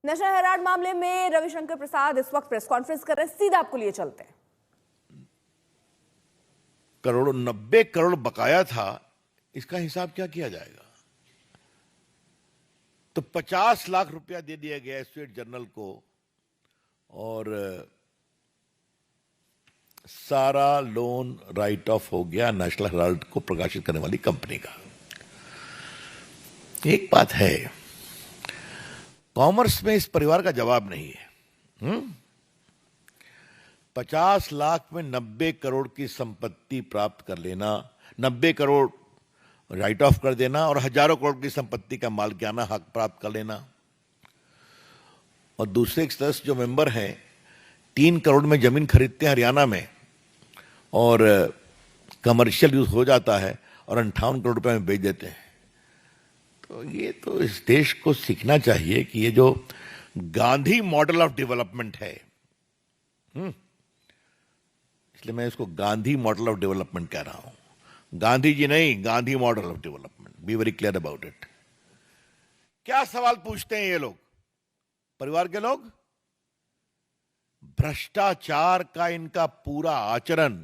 National Herald मामले में रविशंकर प्रसाद इस वक्त प्रेस कॉन्फ्रेंस कर रहे हैं, सीधा आपको लिए चलते हैं। करोड़ों 90 करोड़ बकाया था, इसका हिसाब क्या किया जाएगा? तो 50 लाख रुपया दे दिया गया स्टेट जनरल को और सारा लोन राइट ऑफ हो गया नेशनल हेराल्ड को प्रकाशित करने वाली कंपनी का। एक बात है, कॉमर्स में इस परिवार का जवाब नहीं है। 50 लाख में 90 करोड़ की संपत्ति प्राप्त कर लेना, 90 करोड़ राइट ऑफ कर देना और हजारों करोड़ की संपत्ति का मालिकाना हक प्राप्त कर लेना। और दूसरे एक सदस्य जो मेंबर हैं 3 करोड़ में जमीन खरीदते हैं हरियाणा में और कमर्शियल यूज हो जाता है और 58 करोड़ रुपए में बेच देते हैं। तो ये तो इस देश को सीखना चाहिए कि ये जो गांधी मॉडल ऑफ डेवलपमेंट है, इसलिए मैं इसको गांधी मॉडल ऑफ डेवलपमेंट कह रहा हूं, गांधी जी नहीं, Gandhi model of development. Be very clear about it. क्या सवाल पूछते हैं ये लोग, परिवार के लोग? भ्रष्टाचार का इनका पूरा आचरण,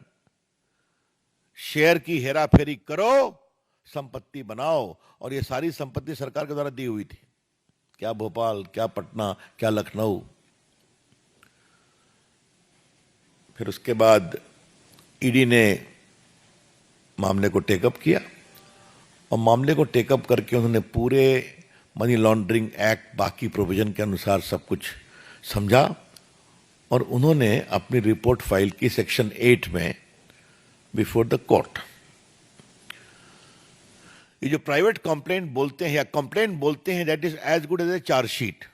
शेयर की हेराफेरी करो, संपत्ति बनाओ। और ये सारी संपत्ति सरकार के द्वारा दी हुई थी, क्या भोपाल, क्या पटना, क्या लखनऊ। फिर उसके बाद ईडी ने मामले को टेकअप किया और मामले को टेकअप करके उन्होंने पूरे मनी लॉन्ड्रिंग एक्ट बाकी प्रोविजन के अनुसार सब कुछ समझा और उन्होंने अपनी रिपोर्ट फाइल की सेक्शन 8 में बिफोर द कोर्ट। ये जो प्राइवेट कंप्लेंट बोलते हैं या कंप्लेंट बोलते हैं, that is as good as a charge sheet,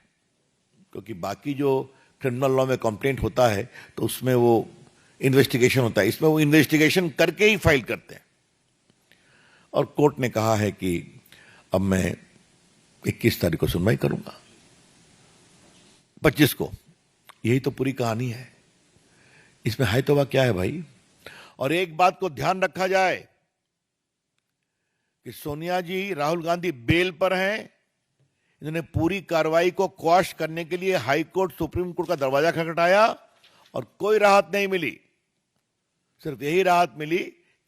क्योंकि बाकी जो क्रिमिनल लॉ में कंप्लेंट होता है तो उसमें वो इन्वेस्टिगेशन होता है, इसमें वो इन्वेस्टिगेशन करके ही फाइल करते हैं। और कोर्ट ने कहा है कि अब मैं 21 तारीख को सुनवाई करूंगा, 25 को। यही तो पूरी कहानी है, इसमें है तो वह क्या है भाई। और एक बात को ध्यान रखा जाए कि सोनिया जी, राहुल गांधी बेल पर हैं। इन्होंने पूरी कार्रवाई को क्वाश करने के लिए हाई कोर्ट, सुप्रीम कोर्ट का दरवाजा खटखटाया और कोई राहत नहीं मिली। सिर्फ यही राहत मिली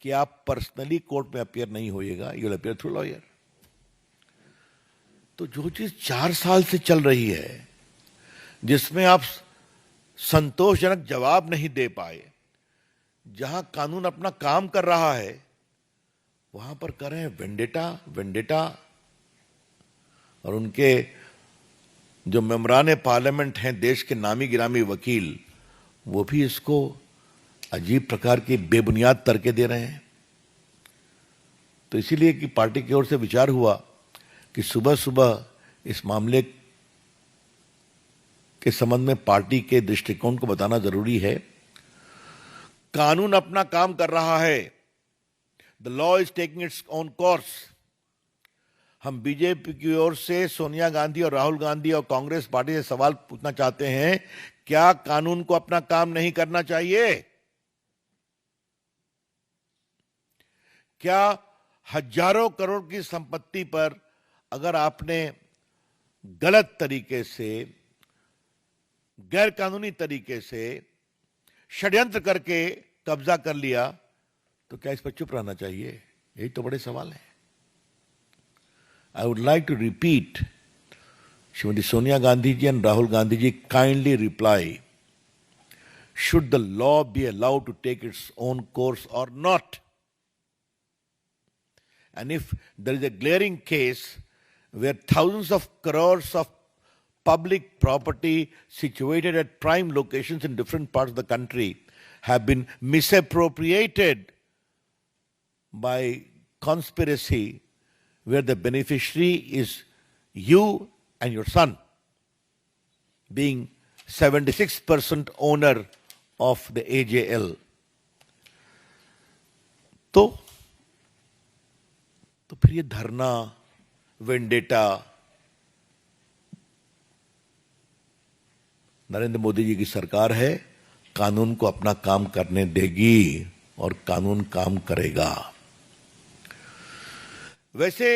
कि आप पर्सनली कोर्ट में अपीयर नहीं होइएगा, you will appear through lawyer. तो जो चीज 4 साल से चल रही है, जिसमें आप संतोषजनक जवाब नहीं दे पाए, जहां कानून अपना काम कर रहा है वहां पर कर रहे हैं वेंडेटा। और उनके जो मेंबरान पार्लियामेंट हैं, देश के नामी गिरामी वकील, वो भी इसको अजीब प्रकार की बेबुनियाद तर्के दे रहे हैं। तो इसीलिए कि पार्टी की ओर से विचार हुआ कि सुबह सुबह इस मामले के संबंध में पार्टी के दृष्टिकोण को बताना जरूरी है। कानून अपना काम कर रहा है, the law is taking its own course. हम बीजेपी की ओर से सोनिया गांधी और राहुल गांधी और कांग्रेस पार्टी से सवाल पूछना चाहते हैं, क्या कानून को अपना काम नहीं करना चाहिए? क्या हजारों करोड़ की संपत्ति पर अगर आपने गलत तरीके से, गैर कानूनी तरीके से षड्यंत्र करके कब्जा कर लिया, तो क्या इस पर चुप रहना चाहिए? यही तो बड़े सवाल है। I would like to repeat, Srimati Sonia Gandhi ji and Rahul Gandhi ji, kindly reply, should the law be allowed to take its own course or not? And if there is a glaring case where thousands of crores of public property situated at prime locations in different parts of the country have been misappropriated by conspiracy, where the beneficiary is you and your son, being 76% owner of the AJL. तो फिर ये धरना, vendetta, Narendra Modi ji की सरकार है, कानून को अपना काम करने देगी और कानून काम करेगा। वैसे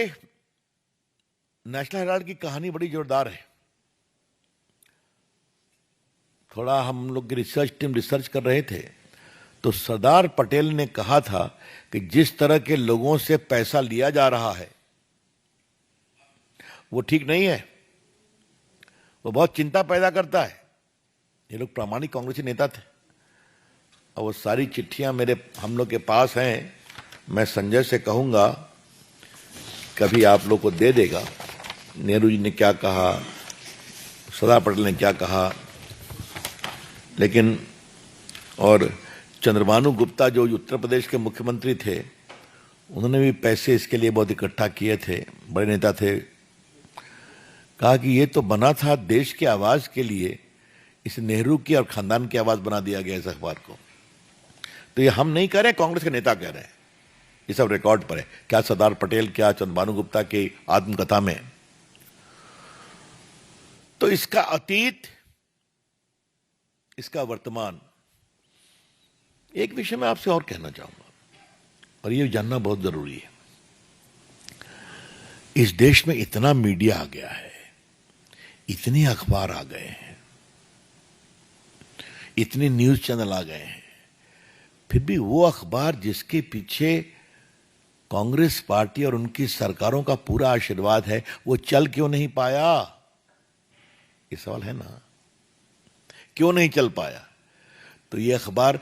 नेशनल हेराल्ड की कहानी बड़ी जोरदार है। थोड़ा हम लोग की रिसर्च टीम रिसर्च कर रहे थे, तो सरदार पटेल ने कहा था कि जिस तरह के लोगों से पैसा लिया जा रहा है वो ठीक नहीं है, वो बहुत चिंता पैदा करता है। ये लोग प्रामाणिक कांग्रेसी नेता थे और वो सारी चिट्ठियां हम लोग के पास हैं। मैं संजय से कहूंगा कभी आप लोग को दे देगा, नेहरू जी ने क्या कहा, सरदार पटेल ने क्या कहा। लेकिन और चंद्रभानु गुप्ता जो उत्तर प्रदेश के मुख्यमंत्री थे, उन्होंने भी पैसे इसके लिए बहुत इकट्ठा किए थे, बड़े नेता थे। कहा कि ये तो बना था देश की आवाज के लिए, इसे नेहरू की और खानदान की आवाज बना दिया गया इस अखबार को। तो ये हम नहीं कह रहे, कांग्रेस के नेता कह रहे हैं, ये सब रिकॉर्ड पर है। क्या सरदार पटेल, क्या चंद्रभानु गुप्ता की आत्मकथा में। तो इसका अतीत, इसका वर्तमान। एक विषय में आपसे और कहना चाहूंगा और ये जानना बहुत जरूरी है। इस देश में इतना मीडिया आ गया है, इतने अखबार आ गए हैं, इतने न्यूज चैनल आ गए हैं, फिर भी वो अखबार जिसके पीछे कांग्रेस पार्टी और उनकी सरकारों का पूरा आशीर्वाद है, वो चल क्यों नहीं पाया? ये सवाल है ना, क्यों नहीं चल पाया? तो ये अखबार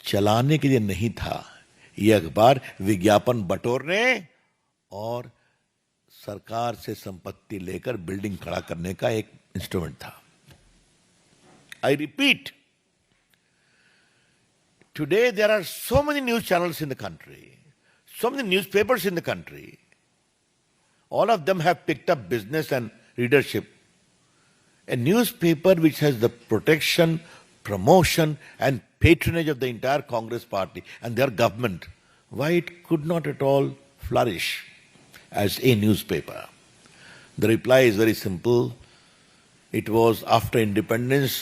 चलाने के लिए नहीं था, ये अखबार विज्ञापन बटोरने और सरकार से संपत्ति लेकर बिल्डिंग खड़ा करने का एक इंस्ट्रूमेंट था। I repeat, today there are so many news channels in the country, so many newspapers in the country. All of them have picked up business and readership. A newspaper which has the protection, promotion and patronage of the entire Congress party and their government, why it could not at all flourish as a newspaper? The reply is very simple. It was after independence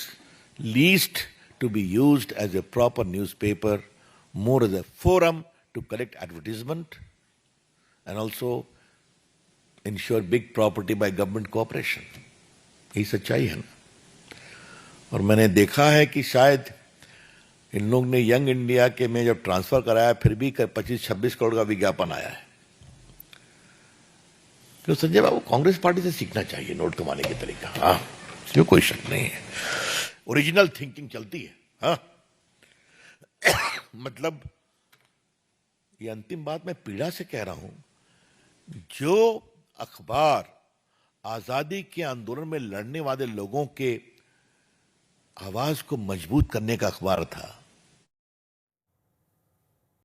least to be used as a proper newspaper, more as a forum to collect advertisement and also ensure big property by government cooperation. यही सच्चाई है ना। और मैंने देखा है कि शायद इन लोग ने यंग इंडिया के में जब ट्रांसफर कराया फिर भी 25-26 करोड़ का विज्ञापन आया है। तो संजय बाबू, कांग्रेस पार्टी से सीखना चाहिए नोट कमाने के तरीका। हाँ, जो कोई शक नहीं है, ओरिजिनल थिंकिंग चलती है। हाँ मतलब ये अंतिम बात मैं पीड़ा से कह रहा हूं, जो अखबार आजादी के आंदोलन में लड़ने वाले लोगों के आवाज को मजबूत करने का अखबार था,